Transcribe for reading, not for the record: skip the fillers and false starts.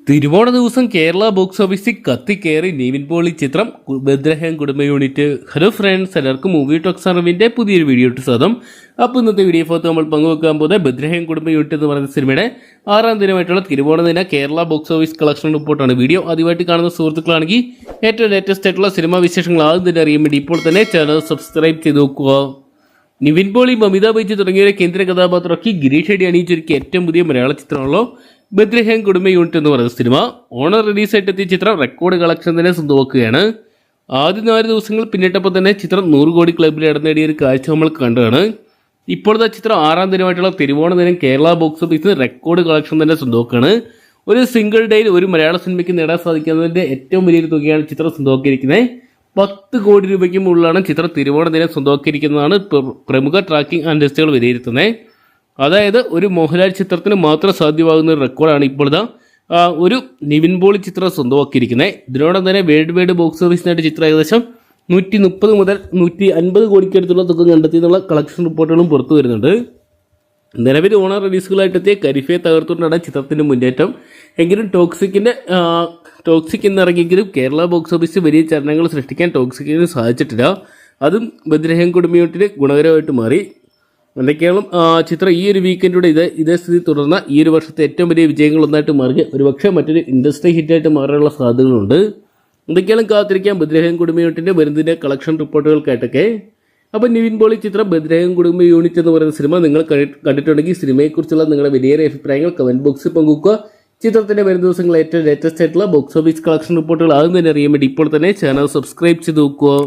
തിരുവോണ ദിവസം കേരള ബോക്സ് ഓഫീസിൽ കത്തിക്കയറി നിവിൻ പോളി ചിത്രം ബദ്രഹം കുടുംബ യൂണിറ്റ്. ഹലോ ഫ്രണ്ട്സ്, എല്ലാവർക്കും മൂവി ടോക്സ് അറിവിൻ്റെ പുതിയൊരു വീഡിയോ ഇട്ട് സ്വാഗതം. അപ്പോൾ ഇന്നത്തെ വീഡിയോ ഫോട്ടോ നമ്മൾ പങ്കുവെക്കാൻ പോകുന്നത് ബദ്രഹം കുടുംബ യൂണിറ്റ് എന്ന് പറയുന്ന സിനിമയുടെ 6ാം ദിനമായിട്ടുള്ള തിരുവോണ ദിന കേരള ബോക്സ് ഓഫീസ് കളക്ഷൻ റിപ്പോർട്ടാണ്. വീഡിയോ ആദ്യമായിട്ട് കാണുന്ന സുഹൃത്തുക്കളാണെങ്കിൽ ഏറ്റവും ലേറ്റസ്റ്റ് ആയിട്ടുള്ള സിനിമാ വിശേഷങ്ങൾ ആദ്യം തന്നെ അറിയാൻ വേണ്ടി ഇപ്പോൾ തന്നെ ചാനൽ സബ്സ്ക്രൈബ് ചെയ്ത് നോക്കുക. നിവിൻ പോളി, മമിത ബൈജു തുടങ്ങിയവരെ കേന്ദ്ര കഥാപാത്രമാക്കി ഗിരീഷ് ഷെഡി അണിയിച്ചൊരുക്കിയ ഏറ്റവും പുതിയ മലയാള ചിത്രമാണല്ലോ ബദ്രഹം കുടുംബ യൂണിറ്റ് എന്ന് പറയുന്ന സിനിമ. ഓണം റിലീസായിട്ട് എത്തിയ ചിത്രം റെക്കോർഡ് കളക്ഷൻ തന്നെ സ്വന്തമാക്കുകയാണ്. ആദ്യ 4 ദിവസങ്ങൾ പിന്നിട്ടപ്പോൾ തന്നെ ചിത്രം 100 കോടി ക്ലബിൽ ഇടം നേടിയ ഒരു കാഴ്ച നമ്മൾ കണ്ടതാണ്. ഇപ്പോഴത്തെ ചിത്രം 6ാം ദിനമായിട്ടുള്ള തിരുവോണ ദിനം കേരള ബോക്സ് ഓഫീസിൽ റെക്കോർഡ് കളക്ഷൻ തന്നെ സ്വന്തമാക്കുകയാണ്. ഒരു സിംഗിൾ ഡേയിൽ ഒരു മലയാള സിനിമയ്ക്ക് നേടാൻ സാധിക്കുന്നതിൻ്റെ ഏറ്റവും വലിയൊരു തുകയാണ് ചിത്രം സ്വന്തമാക്കിയിരിക്കുന്നത്. 10 കോടി രൂപയ്ക്ക് മുകളിലാണ് ചിത്രം തിരുവോണ ദിനം സ്വന്തമാക്കിയിരിക്കുന്നതാണ് പ്രമുഖ ട്രാക്കിംഗ് അനലിസ്റ്റുകൾ വിലയിരുത്തുന്നത്. അതായത് ഒരു മോഹൻലാൽ ചിത്രത്തിന് മാത്രം സാധ്യമാകുന്ന ഒരു റെക്കോർഡാണ് ഇപ്പോഴത്തെ ഒരു നിവിൻ പോളി ചിത്രം സ്വന്തമാക്കിയിരിക്കുന്നത്. ഇതിനോടൊപ്പം തന്നെ വേൾഡ് വൈഡ് ബോക്സ് ഓഫീസിനായിട്ട് ചിത്രം ഏകദേശം 130 മുതൽ 150 കോടിക്കടുത്തുള്ള തുക കണ്ടെത്തിയെന്നുള്ള കളക്ഷൻ റിപ്പോർട്ടുകളും പുറത്തു വരുന്നുണ്ട്. നിലവിൽ ഓണർ റിലീസുകളായിട്ടെത്തിയ കരിഫയെ തകർത്തുകൊണ്ടാണ് ചിത്രത്തിൻ്റെ മുന്നേറ്റം. എങ്കിലും ടോക്സിക് എന്നിറങ്ങിയെങ്കിലും കേരള ബോക്സ് ഓഫീസിൽ വലിയ ചലനങ്ങൾ സൃഷ്ടിക്കാൻ ടോക്സിക്കിന് സാധിച്ചിട്ടില്ല. അതും ബദ്രഹം കുടുംബ യൂണിറ്റിന് ഗുണകരമായിട്ട് മാറി. എന്തൊക്കെയാണ് ചിത്രം ഈ ഒരു വീക്കെൻഡിലൂടെ ഇതേ സ്ഥിതി തുടർന്ന ഈ ഒരു വർഷത്തെ ഏറ്റവും വലിയ വിജയങ്ങളൊന്നായിട്ട് മാറി ഒരുപക്ഷെ മറ്റൊരു ഇൻഡസ്ട്രി ഹിറ്റായിട്ട് മാറാനുള്ള സാധ്യതകളുണ്ട്. എന്തൊക്കെയാണ് കാത്തിരിക്കാം ബദ്രഹം കുടുംബ യൂണിറ്റിൻ്റെ വരുന്നതിൻ്റെ കളക്ഷൻ റിപ്പോർട്ടുകൾക്കായിട്ടൊക്കെ. അപ്പോൾ നിവിൻ പോളി ചിത്രം ബദ്രഹം കുടുംബ യൂണിറ്റ് എന്ന് പറയുന്ന സിനിമ നിങ്ങൾ കണ്ടിട്ടുണ്ടെങ്കിൽ സിനിമയെക്കുറിച്ചുള്ള നിങ്ങളുടെ വലിയ അഭിപ്രായങ്ങൾ കമൻറ്റ് ബോക്സിൽ പങ്കുവെക്കുക. ചിത്രത്തിൻ്റെ വരും ദിവസങ്ങൾ ഏറ്റവും ലേറ്റസ്റ്റ് ആയിട്ടുള്ള ബോക്സ് ഓഫീസ് കളക്ഷൻ റിപ്പോർട്ടുകൾ ആദ്യം തന്നെ അറിയാൻ വേണ്ടി ഇപ്പോൾ തന്നെ ചാനൽ സബ്സ്ക്രൈബ് ചെയ്ത് നോക്കുക.